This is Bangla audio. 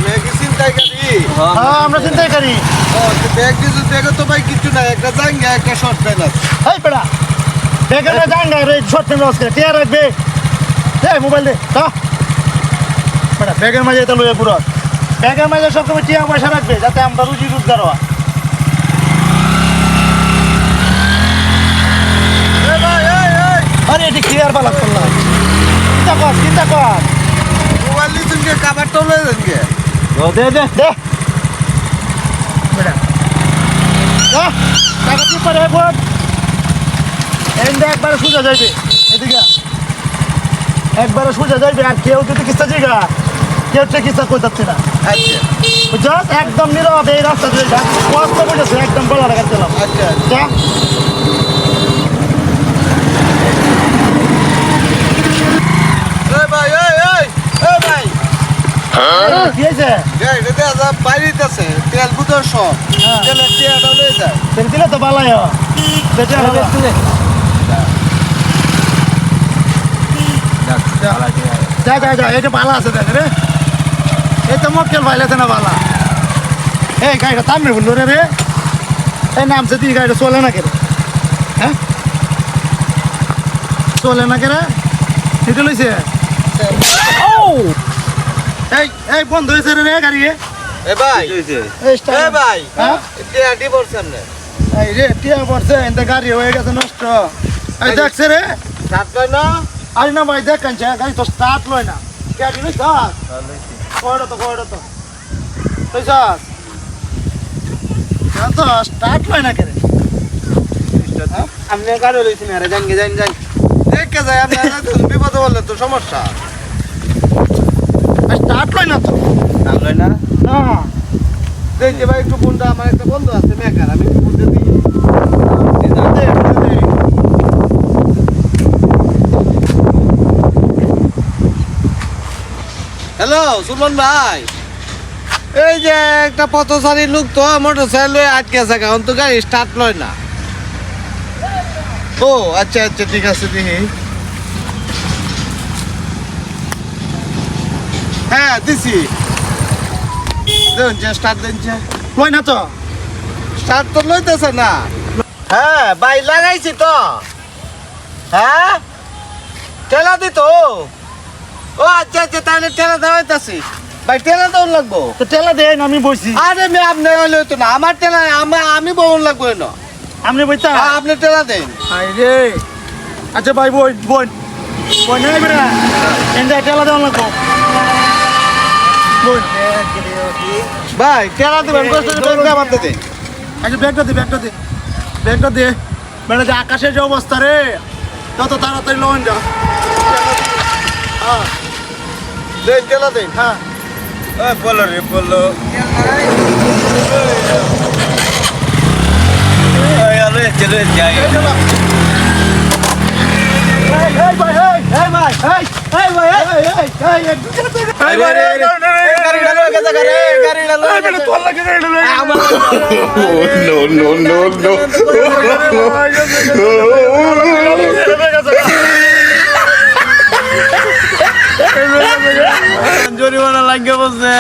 মেঘি চিন্তাই করি হ্যাঁ আমরা চিন্তাই করি ব্যাগ কিছু ব্যাগে তো ভাই কিছু নাই একটা জাঙ্গা একটা শর্ট প্যান্ট আছে এই পেড়া বেগানে জাঙ্গা রে শর্ট ফিল্ম আছে টিয়া রাখবে এই মোবাইল দে তা পেড়া ব্যাগের মাঝে এটা লয়ে পুরো ব্যাগের মাঝে সবসময় টিয়া পয়সা রাখবে যাতে আমরা রুজি রোজগার হয় এই ভাই এই আরে এটি ক্লিয়ার বালা করলাম চিন্তা কর মোবাইল নিছেন কে কাভারটা লয়ে দেন কে দে বেড়া টাকা কি পারে বোন এন্ডে একবারে সোজা যাইবে এদিকে একবারে সোজা যাইবে আর কেউ যদি কিস্তা জিগা কেউ কিস্তা কই যাচ্ছে না আচ্ছা বুঝছস একদম নীরব এই রাস্তা দিয়ে কষ্ট বুঝেছে একদম বলা রাখা দিলাম আচ্ছা যা এই ভাই এই ভাই কি হয়েছে এই রে দাদা বাইরেতেছে তেল বুতর সব তেলের টিয়াটা লয়ে যায় তেল দিলে তো বালাই বেটা হবে যা এটা বালা আছে দেখ রে এই তো মক্কেল ভাইলেছে না বালা এই গাড়িটা থামবে বললো রে এই নামছে তুই গাড়িটা চলে না কেরে হ্যাঁ চলে না কেরে ঠিক লইছে এই বন্ধ হয়েছে রে গাড়ি এ ভাই এ ভাই হ্যাঁ টিয়াটি বলছেন না এই রে টিয়া পড়ছে এতে গাড়ি হয়ে গেছে নষ্ট এই দেখছে রে সাত লয় না আরে না ভাই দেখ কাঞ্চা গাড়ি তো স্টার্ট লয় না গাড়ি লই থাক কয়টা তো তুই যাস তো স্টার্ট লয় না কেরে আপনি গাড়ি লইছেন আরে জাঙ্গে যাই দেখে যায় আপনি বিপদে বললে তো সমস্যা স্টার্ট লয় না তো নাম লয় না না দেখতে ভাই একটু ফোনটা আমার একটা বন্ধু আছে মেকার আমি একটু ফোনটা দিই হ্যালো সুমন ভাই এই যে একটা পথচারী লোক তো মোটরসাইকেল আটকে আছে এখন তো গাড়ি স্টার্ট লয় না ও আচ্ছা ঠিক আছে দেখি হ্যাঁ দিছি দেখুন যে স্টার্ট দিনছে লয় না তো স্টার্ট তো লইতেছে না হ্যাঁ ভাই লাগাইছি তো হ্যাঁ ঠেলা দিত ও আচ্ছা তাহলে ঠেলা দেওয়াইতেছি ভাই ঠেলা দেওয়ান লাগবো তো টেলা দেন আমি বইছি আরে মে আপনি হইলে হইতো না আমার ঠেলা আমি বউন লাগবো না আপনি বইতা আপনি ঠেলা দেন আই রে আচ্ছা ভাই বোন নাই বেটা এন্ডা টেলা দেওয়া লাগবো বোন ভাই ঠেলা দেবেন কষ্ট করে আমাদের দেন আচ্ছা ব্যাগটা দে বেটা যে আকাশের যে অবস্থা রে তত তাড়াতাড়ি লোন যা হ্যাঁ দেন ঠেলা দেন হ্যাঁ বলো রে বলো জরিমানা লাগিয়ে বলছে